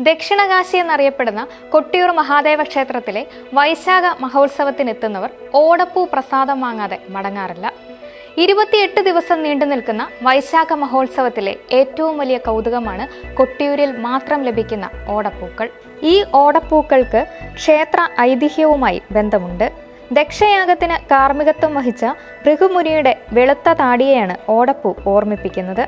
ദക്ഷിണകാശി എന്നറിയപ്പെടുന്ന കൊട്ടിയൂർ മഹാദേവ ക്ഷേത്രത്തിലെ വൈശാഖ മഹോത്സവത്തിനെത്തുന്നവർ ഓടപ്പൂ പ്രസാദം വാങ്ങാതെ മടങ്ങാറില്ല. 28 ദിവസം നീണ്ടു നിൽക്കുന്ന വൈശാഖ മഹോത്സവത്തിലെ ഏറ്റവും വലിയ കൗതുകമാണ് കൊട്ടിയൂരിൽ മാത്രം ലഭിക്കുന്ന ഓടപ്പൂക്കൾ. ഈ ഓടപ്പൂക്കൾക്ക് ക്ഷേത്ര ഐതിഹ്യവുമായി ബന്ധമുണ്ട്. ദക്ഷയാഗത്തിന് കാർമ്മികത്വം വഹിച്ച ഭൃഗുമുനിയുടെ വെളുത്ത താടിയെയാണ് ഓടപ്പൂ ഓർമ്മിപ്പിക്കുന്നത്.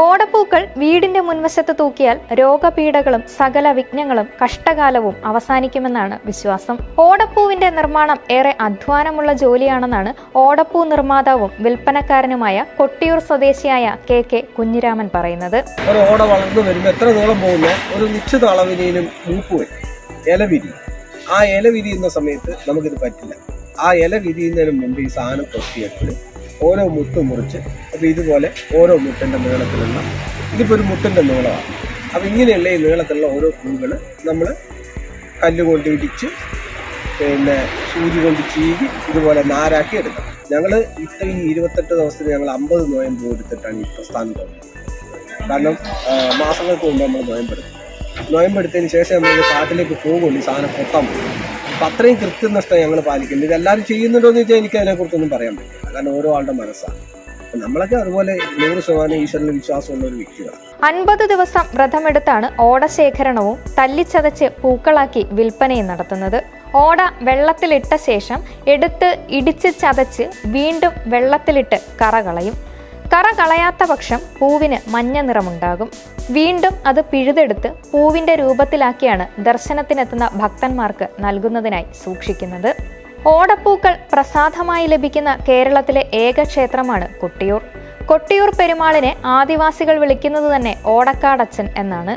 ഓടപ്പൂക്കൾ വീടിന്റെ മുൻവശത്ത് തൂക്കിയാൽ രോഗപീഠകളും സകല വിഘ്നങ്ങളും കഷ്ടകാലവും അവസാനിക്കുമെന്നാണ് വിശ്വാസം. ഓടപ്പൂവിന്റെ നിർമ്മാണം ഏറെ അധ്വാനമുള്ള ജോലിയാണെന്നാണ് ഓടപ്പൂ നിർമ്മാതാവും വിൽപ്പനക്കാരനുമായ കൊട്ടിയൂർ സ്വദേശിയായ കെ കുഞ്ഞിരാമൻ പറയുന്നത്. ഒരു ഓട വളർന്നു വരുമ്പോൾ എത്ര നീളം പോകുന്ന ഒരു നിശ്ചിത അളവിനും മൂപ്പ് വരും, ഇല വിരി. ആ ഇല വിരിയുന്ന സമയത്ത് നമുക്കിത് പറ്റില്ല. ആ ഇല വിരിയുന്നതിന് മുമ്പ് ഈ സാധനം കൊത്തിയിട്ട് ഓരോ മുട്ട് മുറിച്ച്, അപ്പോൾ ഇതുപോലെ ഓരോ മുട്ടിൻ്റെ നീളത്തിലുള്ള, ഇതിപ്പോൾ ഒരു മുട്ടിൻ്റെ നീളമാണ്. അപ്പോൾ ഇങ്ങനെയുള്ള ഈ നീളത്തിലുള്ള ഓരോ പൂകൾ നമ്മൾ കല്ലുകൊണ്ട് ഇടിച്ച് സൂചി കൊണ്ട് ചീകി ഇതുപോലെ നാരാക്കി എടുക്കണം. ഞങ്ങൾ ഇപ്പോൾ ഈ 28 ദിവസത്തിന് ഞങ്ങൾ 50 നോയമ്പ് എടുത്തിട്ടാണ് ഈ പ്രസ്ഥാനം തുടങ്ങുന്നത്. കാരണം മാസങ്ങൾക്ക് മുമ്പ് നമ്മൾ നോയമ്പെടുത്തതിന് ശേഷം നമ്മൾ കാട്ടിലേക്ക് പോകുള്ളൂ ഈ സാധനം പൊത്താൻ പോകും. അപ്പം അത്രയും കൃത്യനിഷ്ഠ ഞങ്ങൾ പാലിക്കുന്നുണ്ട്. ഇതെല്ലാവരും ചെയ്യുന്നുണ്ടോ എന്ന് ചോദിച്ചാൽ എനിക്ക് അതിനെക്കുറിച്ചൊന്നും പറയാൻ പറ്റില്ല. കാരണം ഓരോ ആളുടെ മനസ്സാണ്. നമ്മളൊക്കെ അതുപോലെ 100% ഈശ്വരന് വിശ്വാസമുള്ള ഒരു വ്യക്തികളാണ്. 50 ദിവസം വ്രതമെടുത്താണ് ഓടശേഖരണവും തല്ലിച്ചതച്ച് പൂക്കളാക്കി വിൽപ്പനയും നടത്തുന്നത്. ഓട വെള്ളത്തിലിട്ട ശേഷം എടുത്ത് ഇടിച്ച് ചതച്ച് വീണ്ടും വെള്ളത്തിലിട്ട് കറ കളയും. കറ കളയാത്ത പക്ഷം പൂവിന് മഞ്ഞ നിറമുണ്ടാകും. വീണ്ടും അത് പിഴുതെടുത്ത് പൂവിന്റെ രൂപത്തിലാക്കിയാണ് ദർശനത്തിനെത്തുന്ന ഭക്തന്മാർക്ക് നൽകുന്നതിനായി സൂക്ഷിക്കുന്നത്. ഓടപ്പൂക്കൾ പ്രസാദമായി ലഭിക്കുന്ന കേരളത്തിലെ ഏക ക്ഷേത്രമാണ് കൊട്ടിയൂർ. കൊട്ടിയൂർ പെരുമാളിനെ ആദിവാസികൾ വിളിക്കുന്നത് തന്നെ ഓടക്കാടച്ചൻ എന്നാണ്.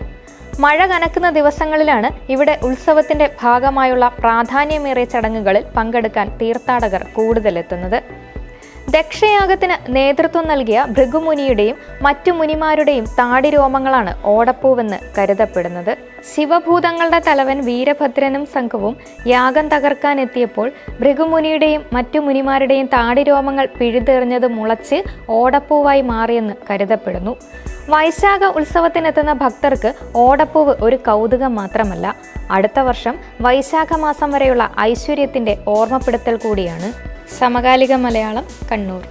മഴ കനക്കുന്ന ദിവസങ്ങളിലാണ് ഇവിടെ ഉത്സവത്തിന്റെ ഭാഗമായുള്ള പ്രാധാന്യമേറിയ ചടങ്ങുകളിൽ പങ്കെടുക്കാൻ തീർത്ഥാടകർ കൂടുതലെത്തുന്നത്. ദക്ഷയാഗത്തിന് നേതൃത്വം നൽകിയ ഭൃഗുമുനിയുടെയും മറ്റു മുനിമാരുടെയും താടിരോമങ്ങളാണ് ഓടപ്പൂവെന്ന് കരുതപ്പെടുന്നത്. ശിവഭൂതങ്ങളുടെ തലവൻ വീരഭദ്രനും സംഘവും യാഗം തകർക്കാനെത്തിയപ്പോൾ ഭൃഗുമുനിയുടെയും മറ്റു മുനിമാരുടെയും താടിരോമങ്ങൾ പിഴുതെറിഞ്ഞത് മുളച്ച് ഓടപ്പൂവായി മാറിയെന്ന് കരുതപ്പെടുന്നു. വൈശാഖ ഉത്സവത്തിനെത്തുന്ന ഭക്തർക്ക് ഓടപ്പൂവ് ഒരു കൗതുകം മാത്രമല്ല, അടുത്ത വർഷം വൈശാഖ മാസം വരെയുള്ള ഐശ്വര്യത്തിന്റെ ഓർമ്മപ്പെടുത്തൽ കൂടിയാണ്. സമകാലിക മലയാളം, കണ്ണൂർ.